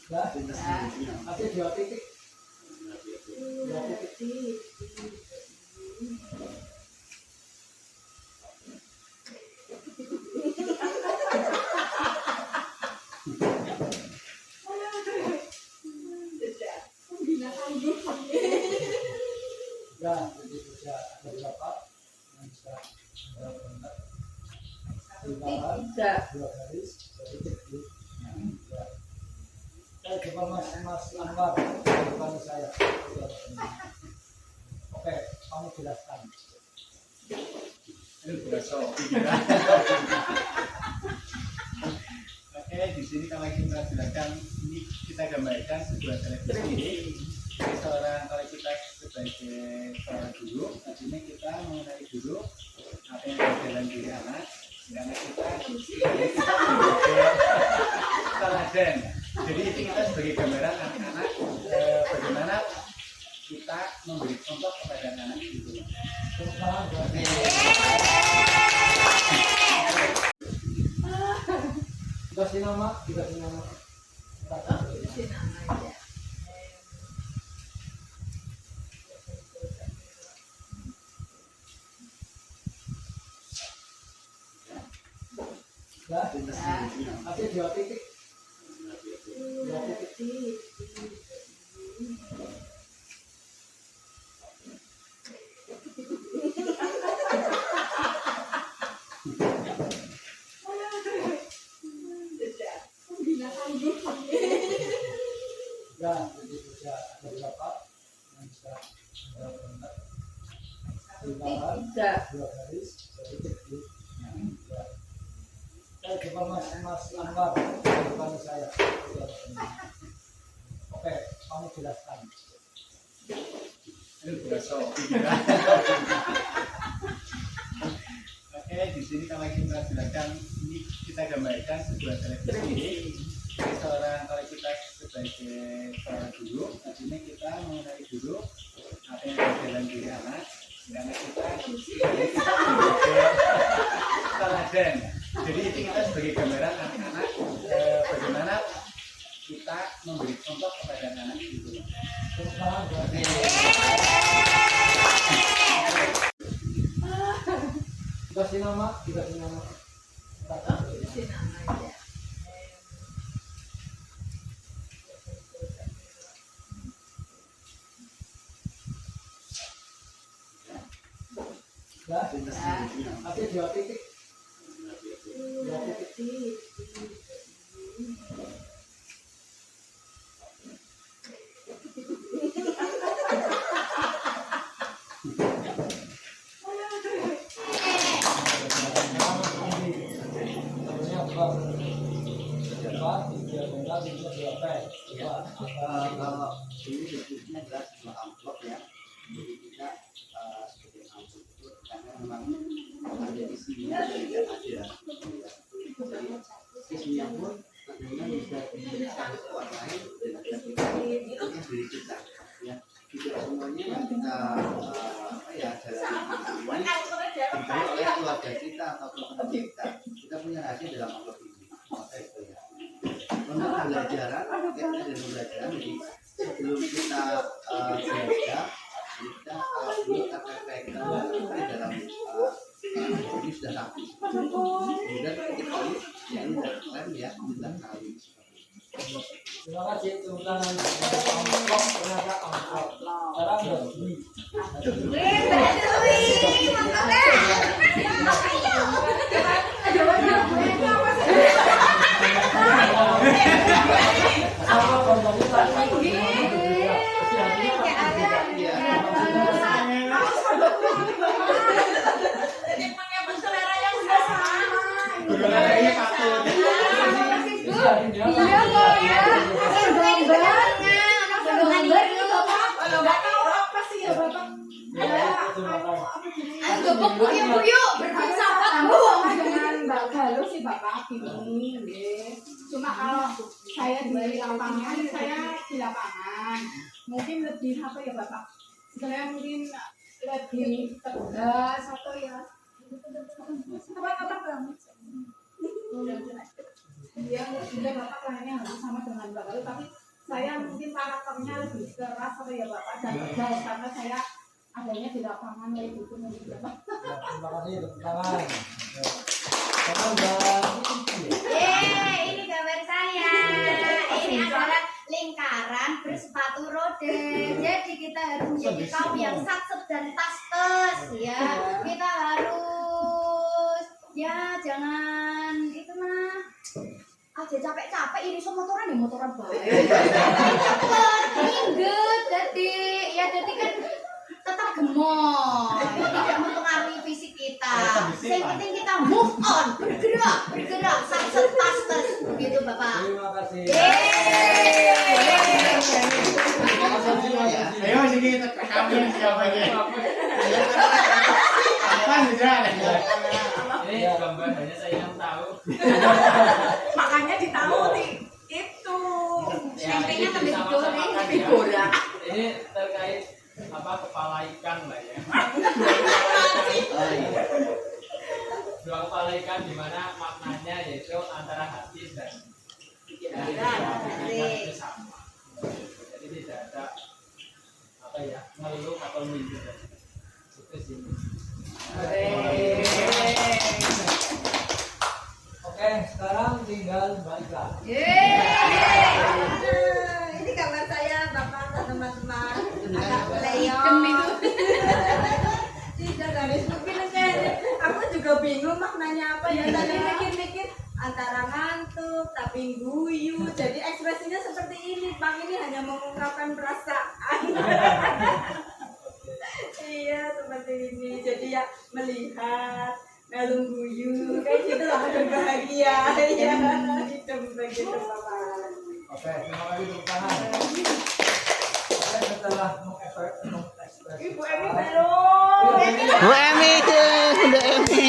Nah, ada 2 titik. 2 titik. Ya, jadi bisa ada berapa yang bisa ditahan 2 garis, jadi titik. Ya. Saya coba Mas Anwar depan saya. Oke, kamu jelaskan. Oke, di sini kalau kita jelaskan, ini kita gambarkan sebuah televisi. Jadi kalau kita sebagai seorang guru, artinya kita mengenai guru apa yang ada dalam diri anak, karena kita sebagai teladan. Jadi itu kita sebagai gambaran anak-anak bagaimana kita memberi contoh kepada anak itu. Dikasih nama. Ya, ada 2 titik. 2 titik. Ya, jadi bisa ada berapa yang bisa ditahan 2 garis, jadi titik. Ya. Saya coba Mas Anwar depan saya. Oke, kamu jelaskan. Oke, di sini kalau kita jelaskan, ini kita gambarkan sebuah televisi. Jadi kalau kita sebagai seorang guru, artinya kita mengenai guru apa yang ada dalam diri anak, karena kita sebagai teladan. Jadi itu kita sebagai gambaran anak-anak bagaimana kita memberi contoh kepada anak itu. Dikasih nama. Ya, ada 2 titik. 2 titik. Kalau ini bentuknya adalah sebuah amplop ya, jadi kita sebagai amplop itu karena memang ada isinya dan tidak ada. Jadi isinya pun tentunya bisa dikasih ke orang lain dan kita punya diri kita ya. Tidak semuanya yang kita jalani dibawa oleh keluarga kita atau teman kita. Kita punya rahasia dalam amplop ini. Maka itu ya. Untuk pembelajaran, kita ada pembelajaran. Jadi sebelum kita belajar, kita dulu KTP kita dalam ini sudah rapi. Kemudian kita yang rem ya kita kali. Terima kasih tepuk tangan. Amplop ternyata amplop. Sekarang begini. Cuma kalau saya di lapangan, saya di lapangan mungkin lebih apa ya Bapak? Sebenarnya mungkin lebih tegas atau ya apa banget. Iya, sudah Bapak lainnya harus sama dengan Bapak, tapi karakternya lebih keras apa ya Bapak dan tegas karena saya adanya di lapangan itu mungkin Bapak. Ya, terima kasih tepuk tangan. Sekarang udah Ini gambar saya. Ini adalah lingkaran bersepatu roda. Jadi kita harus menjadi kaum yang satset dan tastes ya. Kita harus ya jangan itu mah aja capek-capek ini semua motoran baik. Cepet, minggat jadi kan tetap gemoy, tidak mempengaruhi fisik kita. Yang penting kita move on, bergerak, satset tastes, begitu Bapak. terima kasih. Ayo sini kita rekamin siapa ini. Apa bisa? Ini gambar hanya saya yang tahu. Makanya ditahu nih itu. Tempenya lebih Sama-sama goreng, makan lebih ya. goreng. Ini terkait apa kepala ikan lah ya. Oh iya. Dua kepala ikan di mana maknanya yaitu antara hati dan pikiran itu sama. Jadi tidak ada apa ya ngeluh atau minder. Itu sini. Oke, sekarang tinggal Mbak Ika. Ini gambar saya Bapak dan teman-teman. Agak Hitam beliau. itu. Tidak garis mungkin kan. Aku juga bingung maknanya apa ya. Tadi mikir-mikir antara ngantuk tapi guyu. Jadi ekspresinya seperti ini. Bang ini hanya mengungkapkan perasaan. Iya seperti ini. Jadi ya melihat ngalung guyu kayak gitu lah berbahagia. Iya hidup begitu Bapak. Oke, terima kasih tepuk tangan. Oke, setelah mengekspresikan Ibu Emi belum. Bu Emi itu, Bu Emi.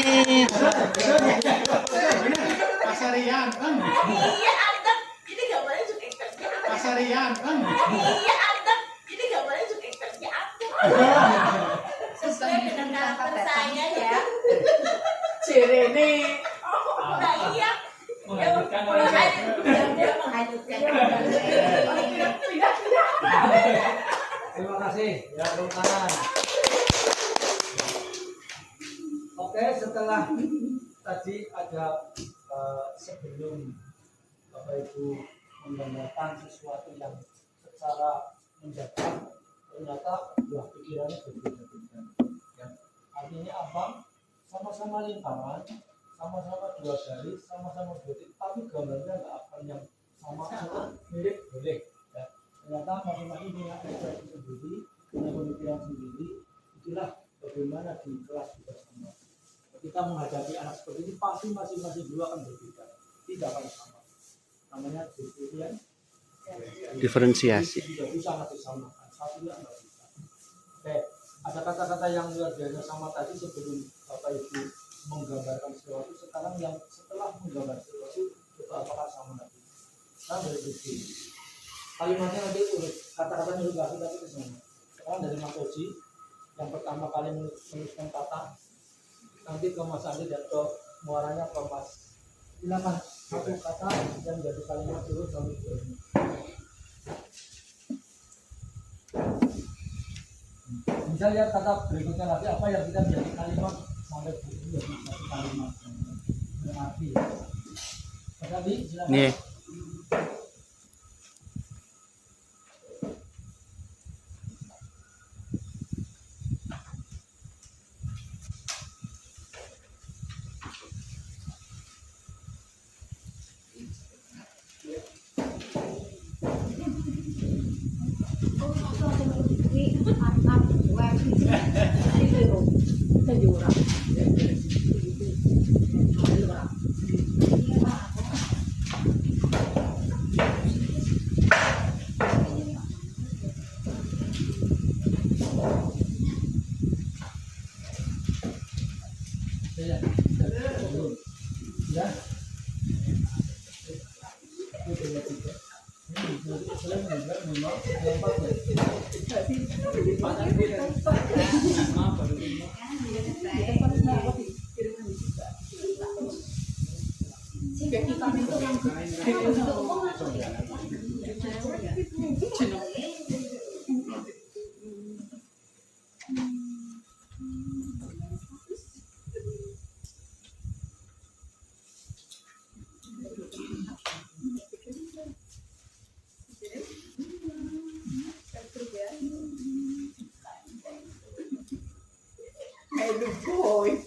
Pasarian kan? Iya Aldan. Ini gambarnya juga ekspresinya apa? Pasarian kan? Iya Aldan. Ini gambarnya juga ekspresinya apa? Sesuai dengan karakter saya ya. Cirene. Nah iya. Menghanyutkan orang lain. Dia menghanyutkan. Terima kasih. Ya, tepuk tangan. Oke, setelah tadi ada sebelum Bapak Ibu menggambarkan sesuatu yang secara mendadak ternyata buah pikirannya berbeda-beda. Ya. Artinya apa? Sama-sama lingkaran, sama-sama dua garis, sama-sama dua titik, tapi gambarnya nggak akan yang sama mirip boleh. Ya. Ternyata masing-masing punya ekspresi sendiri, punya pemikiran sendiri. Itulah bagaimana di kelas kita semua. Ketika menghadapi anak seperti ini, pasti masing-masing dua akan berbeda, tidak akan sama. Namanya diskusi Diferensiasi. tidak bisa nggak disamakan, satu yang nggak bisa. Oke, ada kata-kata yang luar biasa sama tadi sebelum Bapak Ibu menggambarkan sesuatu. Sekarang yang setelah menggambar sesuatu, itu apakah sama nanti? Nah, dari begini. Kalimatnya nanti urut, kata-katanya urut lagi tapi ke sana. Sekarang dari Mas Oji, yang pertama kali menuliskan kata, nanti ke Mas Andi dan ke muaranya ke Mas. Silakan satu kata yang jadi kalimat urut sampai ke ini. Bisa lihat kata berikutnya lagi apa yang kita menjadi kalimat sampai buku jadi satu kalimat berarti. Mas Andi, silakan. Nih. Ya. Itu ya tiga. Ini selain juga memang empat ya. Sehingga kita itu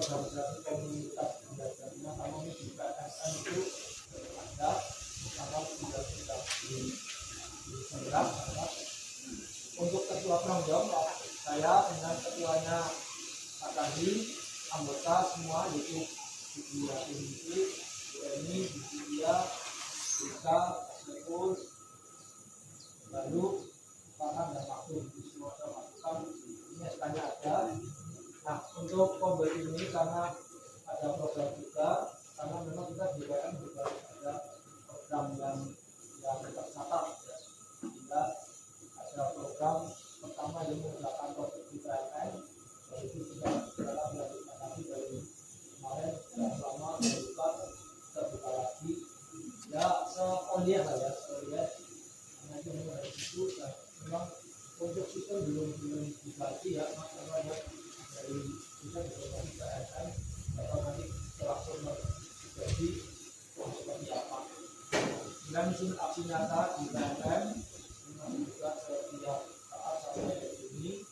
organisasi komunitas pembelajarannya karena ini juga SM itu ada sangat tidak bisa diserap. Untuk ketua penanggung jawab saya dengan ketuanya Pak Tadi, anggota semua yaitu Ibu Yatinisi, Bu Eni, Bu Julia, Rika, Sekul, lalu Farhan dan Makhluk di semua saya masukkan ini SK-nya ada. Nah untuk pembeli ini karena ada program juga, karena memang kita di BPN juga ada program yang tercatat ya. Sehingga ada program pertama yang menggunakan produk di BPN, itu sudah dalam dilakukan lagi dari kemarin sudah lama terbuka lagi ya seoliah lah ya seoliah nanti dari situ dan memang untuk sistem belum dibagi ya masalahnya dari kita bisa BPN atau nanti langsung jadi seperti apa dan usul aksi nyata di BPN memang juga setiap saat sampai ini.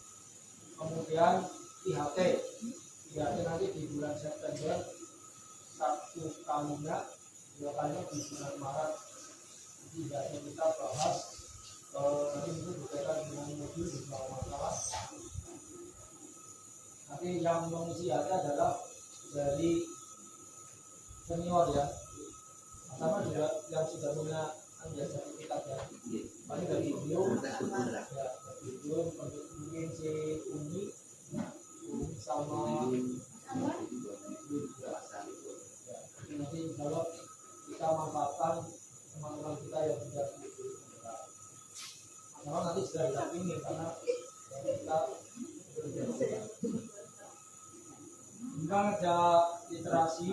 Kemudian IHT nanti di bulan September satu kalinya, dua kalinya di bulan Maret. Jadi IHT kita bahas nanti itu berkaitan dengan mobil beberapa masalah. Nanti yang mengisi IHT adalah dari senior ya, sama juga yang sudah punya sertifikat ya. Paling dari video ya, video mungkin si Umi sama nanti kalau kita manfaatkan teman-teman kita yang sudah itu nanti sudah didampingi karena kita kemudian ada literasi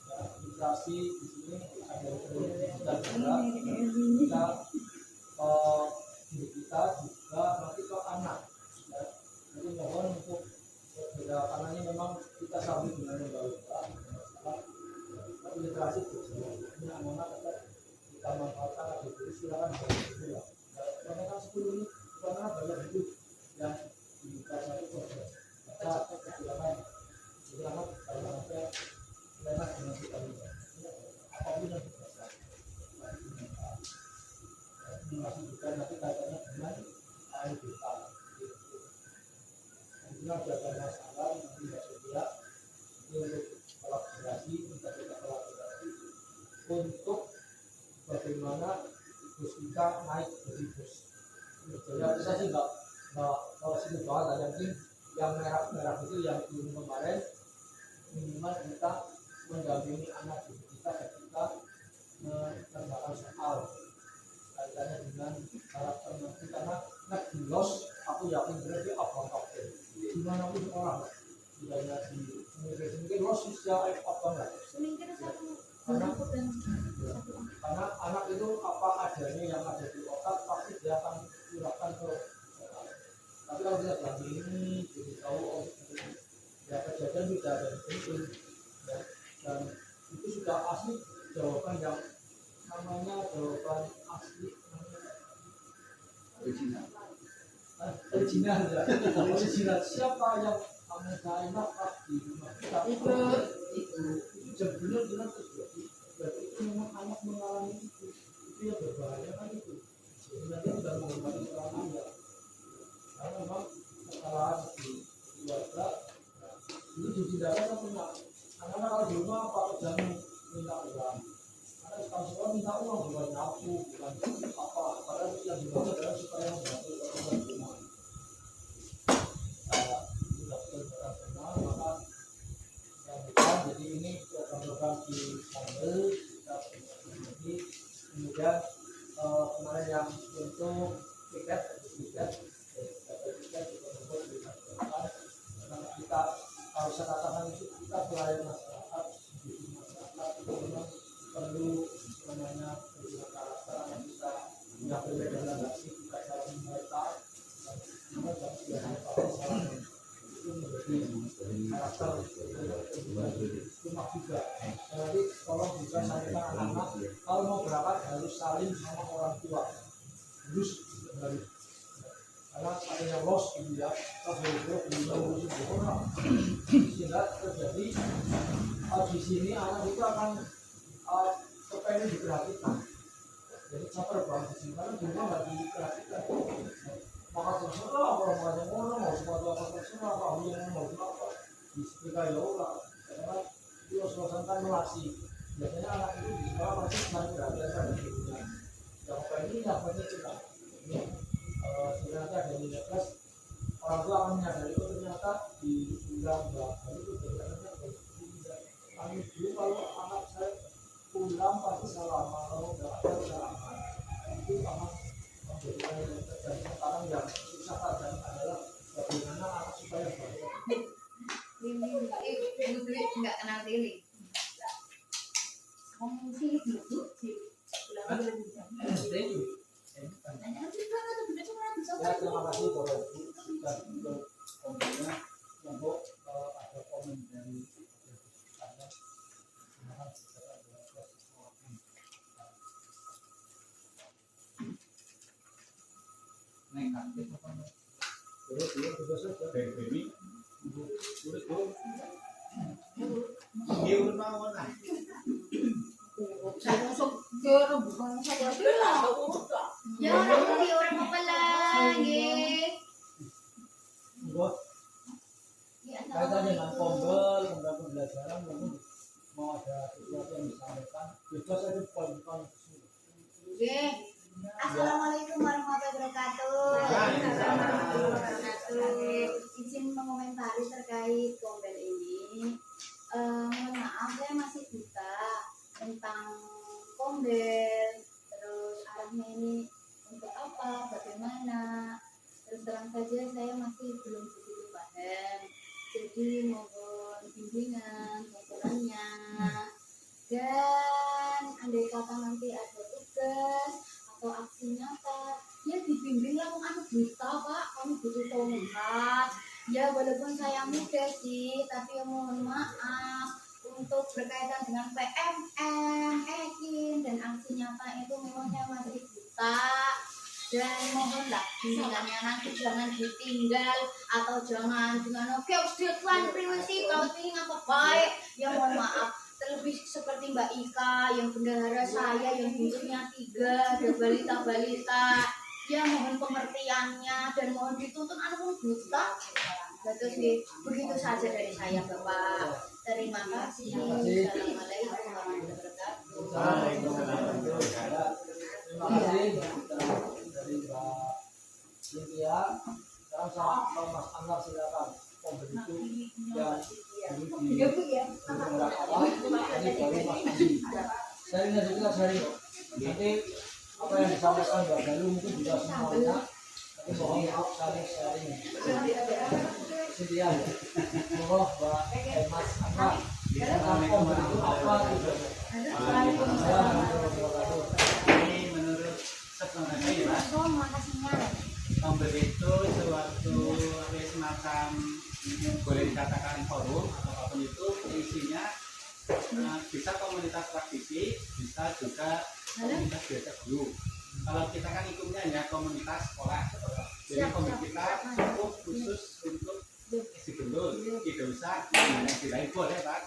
ya, literasi di sini ada literasi juga kita kita juga nanti ke anak ya. Jadi mohon untuk berbeda karena ini memang kita sambut dengan yang baik tapi literasi ini anak-anak tetap kita manfaatkan ada dulu silakan begitu ya karena kan 10 menit karena banyak hidup yang dibuka satu proses maka silakan kalau ada enak dengan kita apapun yang kita ini masih juga nanti kaitannya dengan air kita kemudian ada masalah nanti tidak sedia ini untuk kolaborasi kita kolaborasi untuk bagaimana bus kita naik dari bus jadi kita sih nggak kalau sini banget ada yang merah itu yang belum kemarin minimal kita mendampingi anak didik kita ketika mengerjakan soal kaitannya dengan karakter nanti karena ngegilos aku yakin berarti abang kapten gimana pun orang tidak hanya di mungkin los sosial abang lah karena anak itu apa adanya yang ada di otak pasti dia akan curahkan ke otak. Tapi kalau kita dampingi jadi tahu ya kejadian tidak ada itu dan itu sudah asli jawaban yang namanya jawaban asli original siapa yang mengenai nafkah di rumah kita itu sebelum dengan terjadi berarti itu memang anak mengalami itu yang berbahaya kan itu sebenarnya sudah menghormati orang anda karena memang kesalahan di keluarga ini cuci darah kan punya anak-anak kalau di rumah apa kerjanya minta uang karena sekarang minta uang bukan nyapu bukan apa padahal yang dibawa adalah supaya membantu orang di rumah sudah benar maka yang bukan jadi ini program-program di Sambel kita jadi kemudian kemarin yang untuk tiket juga karena kita harus katakan itu kita pelayan masyarakat itu memang perlu namanya berbeda karakter yang bisa yang berbeda relasi kita saling mereka dan kita salah itu menjadi karakter rumah juga jadi tolong juga sampaikan anak-anak kalau mau berangkat harus saling sama orang tua harus karena ada yang los gitu ya sehingga terjadi di sini anak itu akan kepengen diperhatikan. Jadi caper banget di sini karena di rumah nggak diperhatikan. Maka terserah orang banyak orang mau sepatu apa terserah, apa yang mau apa di sekitar ya udah. Karena itu suasana relasi. Biasanya anak itu di sekolah pasti selalu perhatian pada ibunya. Yang ini apa aja cerita. Ini sebenarnya ada nilai plus. Orang tua akan menyadari itu ternyata di bulan baru itu ternyata kami dulu kalau anak saya pulang pasti salaman, kalau nggak ada salaman itu akan menjadikan terjadi sekarang yang susah terjadi adalah bagaimana anak supaya baik. Ini nggak kenal diri. Ngomong sih dulu sih. Thank you. Ya, terima kasih Bapak Ibu sudah berkomennya untuk ada komen dari saya. Negatif apa nih? Terus juga saja. Baby. Urut dulu. Dia udah mau lah. Ya orang tadi orang apa lagi? Enggak. Kaitan dengan pembel, pembelajaran, mungkin mau ada sesuatu yang disampaikan, bebas aja bukan Oke. Assalamualaikum warahmatullahi wabarakatuh. Assalamualaikum warahmatullahi wabarakatuh. Izin mengomentari terkait kombel ini. Mohon maaf, saya masih buta tentang kombel. Terus arahnya ini untuk apa, bagaimana. Terus terang saja saya masih belum begitu paham. Jadi mohon bimbingan, tontonannya. Dan andai kata nanti ada tugas atau aksi nyata, ya dibimbing lah, anak buta pak, kamu butuh tomat. Ya walaupun saya muda sih, tapi mohon maaf untuk berkaitan dengan PMM, EKIN dan aksi nyata itu memang saya masih buta. Dan mohonlah bimbingannya nanti jangan ditinggal atau jangan dengan oke deadline privacy kalau pilih apa baik. Ya mohon maaf, terlebih seperti Mbak Ika yang bendahara saya yang bibirnya 3, ada balita-balita. Ya mohon pengertiannya dan mohon dituntun anak buta. Betul sih, begitu saja dari saya Bapak. Terima kasih. Assalamualaikum warahmatullahi wabarakatuh. Terima kasih dari Mbak Cynthia. Sekarang sama Mas Anwar silakan. Pembel itu yang dulu di beberapa awal, ini baru Mas Andi. Sharing aja kita sharing. Nanti apa yang disampaikan Mbak Galuh mungkin juga semuanya. Tapi mohon maaf sharing. Cynthia, mohon Mbak Mas Anwar. Pembel itu apa gitu? Ini menurut sepengetahuan saya Pak, pembel itu suatu semacam boleh dikatakan forum atau apapun itu isinya bisa komunitas praktisi, bisa juga komunitas biasa guru. Kalau kita kan ikutnya hanya komunitas sekolah, jadi pembel kita cukup khusus untuk isi gendul, tidak usah yang lain boleh Pak.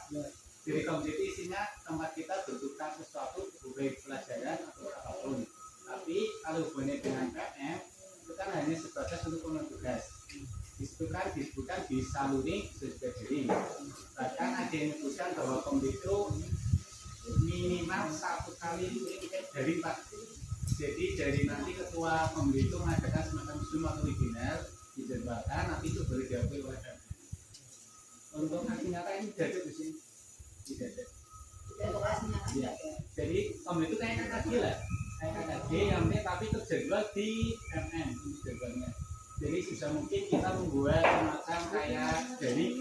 Jadi komunitas isinya tempat kita bertukar sesuatu baik pelajaran atau apapun. Tapi kalau hubungannya dengan PM itu kan hanya sebatas untuk pemenuhan tugas. Disebutkan disaluri sesuai diri. Bahkan ada yang menyebutkan bahwa komunitas itu minimal 1 kali dari 4. Jadi dari nanti ketua komunitas itu mengadakan semacam Zoom atau webinar dijadwalkan, nanti itu boleh diakui oleh PM. Untuk aksi nyata ini tidak di sini. Tidak ada. Ya. Jadi komunitas itu kayak KKG lah. Kayak KKG yang tapi terjadwal di MM ini jadwalnya. Jadi bisa mungkin kita membuat semacam kayak dari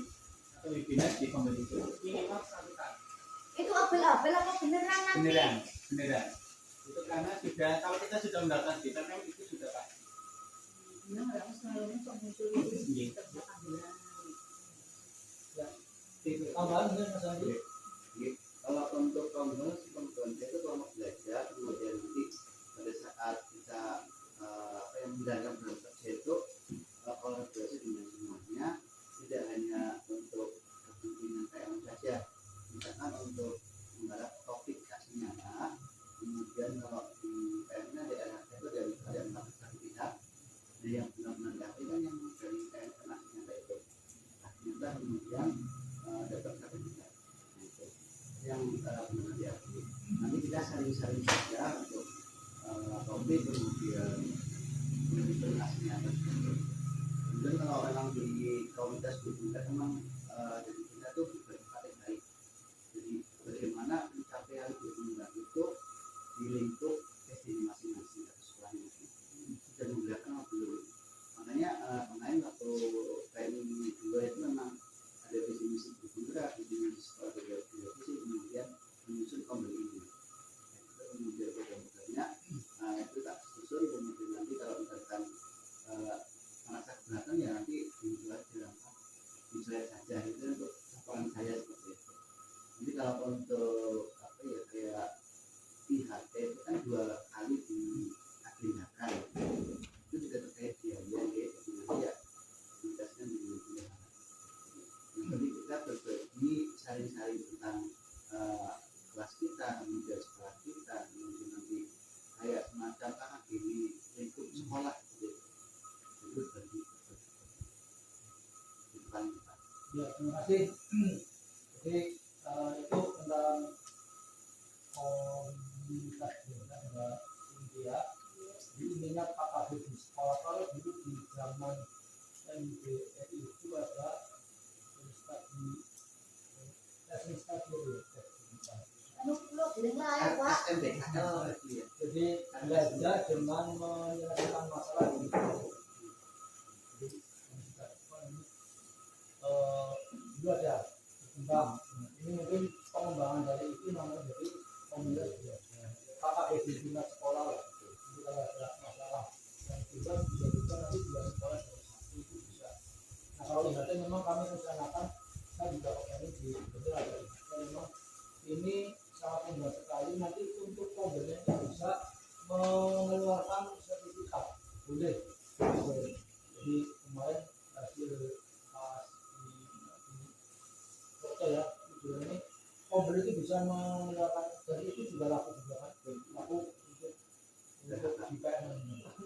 atau webinar di komunitas minimal 1 kali. Itu abel-abel apa beneran nanti? Beneran. Itu karena sudah kalau kita sudah mendaftar di PM itu sudah pasti. Tambahan mungkin Mas Andi. Kalau untuk kemudian itu kelompok belajar, kemudian nanti pada saat kita yang menjalankan program kerja itu kolaborasi dengan semua yang benar ya. Nanti kita saling-saling saja untuk topik kemudian presentasinya. Kemudian kalau memang di komunitas juga memang jadi kita tuh berpikir baik. Jadi bagaimana pencapaian bulan itu di lingkup SD masing-masing atau sekolah masing-masing sudah menggunakan belum. Makanya kemarin waktu PMI 2 itu memang ada visi misi bergerak, visi misi sekolah bergerak, kemudian menyusun kembali ini. Kemudian program-programnya itu tak susun, kemudian nanti kalau misalkan merasa keberatan ya nanti dibuat saya saja itu untuk laporan saya seperti itu. Jadi kalau untuk apa ya kayak IHT itu kan 2 kali diagendakan, itu juga terkait biaya ya, nanti ya tugasnya di jadi kita berbagi saling-saling tentang kelas kita, kemudian sekolah kita, kemudian nanti kayak semacam akademi lingkup sekolah gitu. Itu bagi itu paling tepat. Ya, terima kasih. Jadi itu tentang komunitas juga India. Jadi intinya KKB di sekolah. Kalau dulu di zaman MBRI itu ada jadi belajar dengan menyelesaikan masalah di itu ada berkembang. Ini mungkin pengembangan dari itu namanya dari komunitas belajar. KKB di tingkat sekolah lah. Jadi kalau ada masalah yang bisa nanti juga sekolah itu bisa. Nah kalau IHT memang kami rencanakan saya juga ini di beberapa memang ini sangat mudah sekali nanti untuk komponen yang bisa mengeluarkan sertifikat boleh. Jadi kemarin hasil pas di foto ya ini komponen itu bisa mengeluarkan dan itu juga laku juga kan laku untuk IPM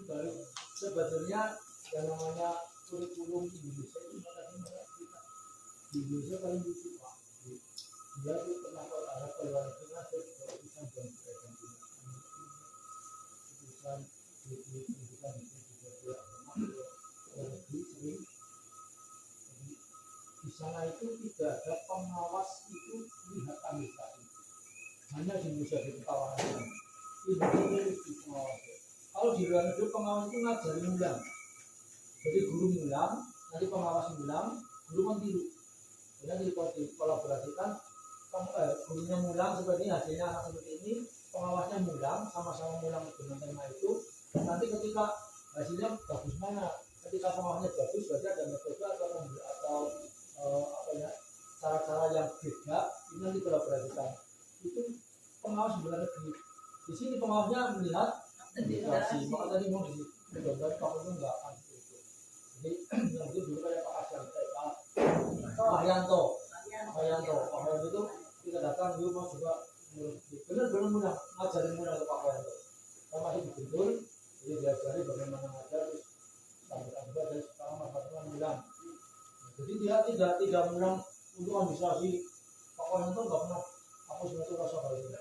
baru sebetulnya yang namanya kurikulum Indonesia itu di Indonesia paling lucu Pak. Dia itu pernah ada keluar negeri terus urusan dan beragam urusan pendidikan itu juga lebih sering. Di sana itu tidak ada pengawas itu lihat administrasi. Hanya di Indonesia di kawasan ini di pengawas. Kalau di luar negeri pengawas itu ngajarin ulang. Jadi guru ngulang, nanti pengawas ngulang, guru mentiru. Jadi dikolaborasikan, gurunya mulang seperti ini, hasilnya anak seperti ini, pengawasnya mulang, sama-sama mulang dengan tema itu. Nanti ketika hasilnya bagus mana, ketika pengawasnya bagus, berarti ada metode atau apa ya, cara-cara yang beda, ini nanti kolaborasikan. Itu pengawas bulan negeri. Di sini pengawasnya melihat integrasi, maka tadi mau di mudah-mudahan kamu itu nggak akan itu. Jadi yang itu dulu kayak Pak Asyam, Pak Haryanto itu kita datang dulu mau juga benar-benar mudah ngajarin mudah ke Pak Haryanto. Saya masih betul, jadi diajari bagaimana ngajar terus sampaikan juga dari sekarang masyarakat mudah. Jadi dia tidak mudah untuk administrasi. Pak Haryanto nggak pernah aku sebenarnya rasa hal ini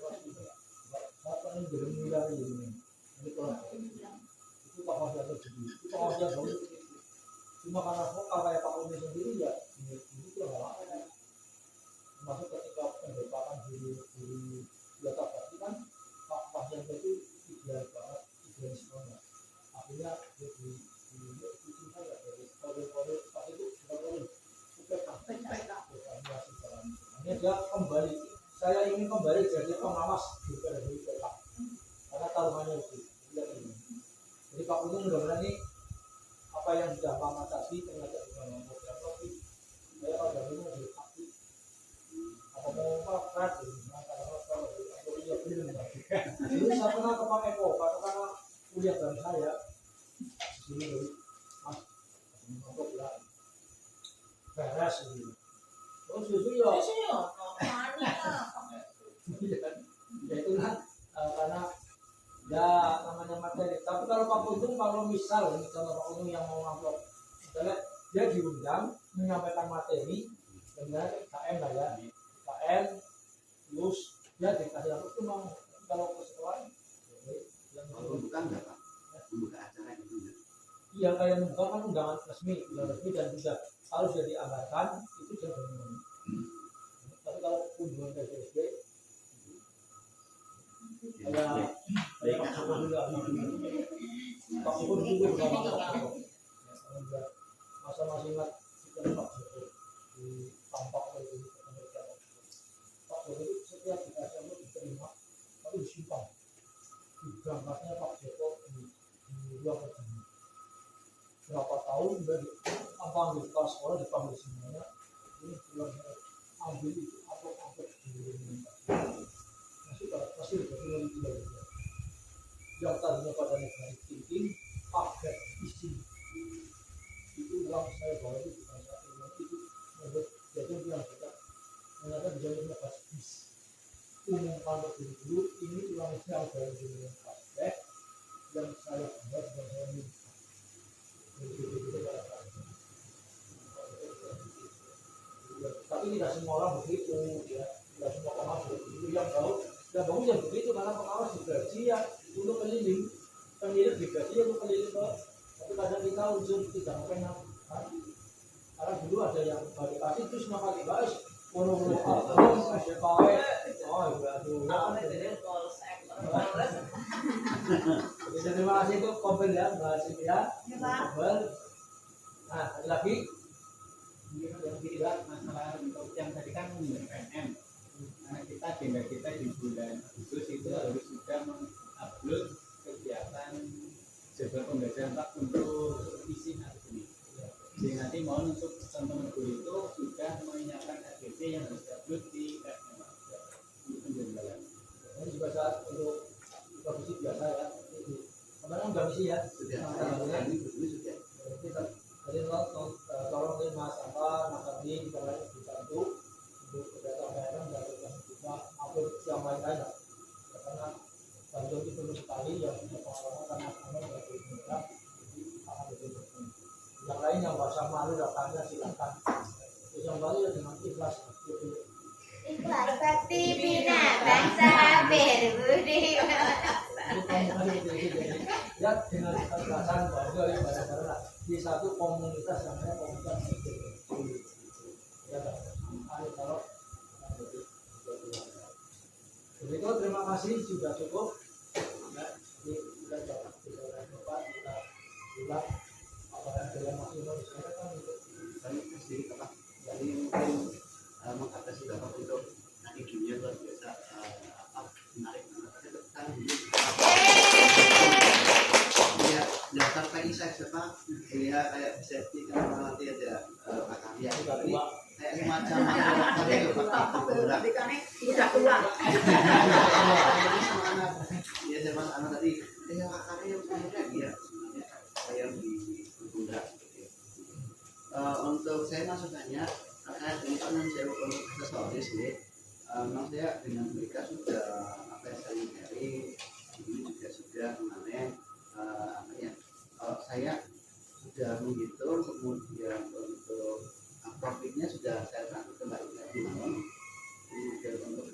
saya pernah jadi mudah ini. Jadi kalau itu Pak Haryanto jadi itu Pak Haryanto cuma karena vokal kayak Pak Umi sendiri ya itu lah masuk ketika pendekatan guru biasa berarti kan Pak Haryanto itu ideal banget ideal semuanya akhirnya di saya dari kode-kode Pak itu akhirnya dia kembali saya ingin kembali jadi pengawas di PDIP karena taruhannya itu jadi Pak Umi mudah-mudahan ini apa yang sudah Mama tadi ternyata dengan modal kopi saya pada ini lebih aktif apa mau apa jadi saya pernah ke Pak Eko karena kuliah dan saya di sini mas untuk ya beres ini terus itu ya itu kan karena ya namanya materi. Tapi kalau Pak Untung kalau misal contoh Pak Untung yang mau ngamplop, misalnya dia diundang menyampaikan materi dengan KM lah ya, KM terus ya dikasih aku tuh mau kalau ke sekolah Kalau bukan enggak Pak? Membuka acara itu enggak? iya kayak membuka kan undangan resmi dan juga kalau sudah dianggarkan itu sudah minimum. Tapi kalau kunjungan ke BSD kayak Pak Joko juga Pak Joko juga masa-masa ingat kita Pak Joko di tampak itu Pak Joko itu setiap dikasih aku diterima tapi disimpan di berangkatnya Pak Joko di ruang kerja berapa tahun udah diambil di kepala sekolah dipanggil semuanya ini keluar ambil itu atau di pasti lebih tidak yang tadinya pada negara thinking paket isi itu uang saya bawa itu bukan satu uang itu menurut jadi bilang kita ternyata bisa 15 bis umumkan dulu ini uang yang dari dunia paket yang saya buat dan saya minta tapi tidak semua orang begitu ya, tidak semua pengawas begitu yang bagus yang begitu karena pengawas digaji ya untuk keliling penilik digaji ya untuk keliling tapi kadang kita unsur tidak pengen karena dulu ada yang baru kasih terus nama kali guys kono-kono SDKW oh itu terima kasih itu kompil ya Mbak Cynthia nah lagi yang tidak masalah untuk yang tadi kan PNM karena kita agenda kita di bulan Agustus itu harus sudah mengupload kegiatan jadwal pembelajaran Pak untuk isi hari ini. Jadi nanti mohon untuk teman-teman guru itu sudah menyiapkan AGC yang harus diupload di PNM untuk penjelasan. ini juga saat untuk profesi biasa ya kemarin nggak misi ya Sudah saya ini sudah. kita jadi tolong nih Mas Mas Adi kita lain dibantu untuk kegiatan PNM dan kita upload yang lain-lain lah karena bantu itu perlu sekali yang punya pengalaman karena sama dengan mereka jadi akan lebih berguna. Yang lain yang bahasa malu datanya silakan terus yang baru ya dengan ikhlas gitu. Ikhlas bakti bina bangsa berbudi. Ya dengan keikhlasan bangga ya bareng-bareng lah di satu komunitas namanya komunitas ya kalau begitu terima kasih sudah cukup ya kita jawab kita lupa kita bilang apakah ada yang masih mau disampaikan untuk Kami sendiri Pak, jadi mungkin mengatasi Bapak untuk nanti dunia luar biasa menarik kan ya daftar PI saya Pak ya kayak safety kan nanti ada Pak Karya ini kayak semacam udah tua ya sama anak tadi Pak Karya yang sebenarnya ya saya di Bunda untuk saya masukannya terkait dengan saya untuk aksesoris ya memang saya dengan mereka sudah apa yang saya cari ini juga sudah kemarin apa ya saya sudah menghitung kemudian untuk profitnya sudah saya transfer kembali lagi malam kemudian untuk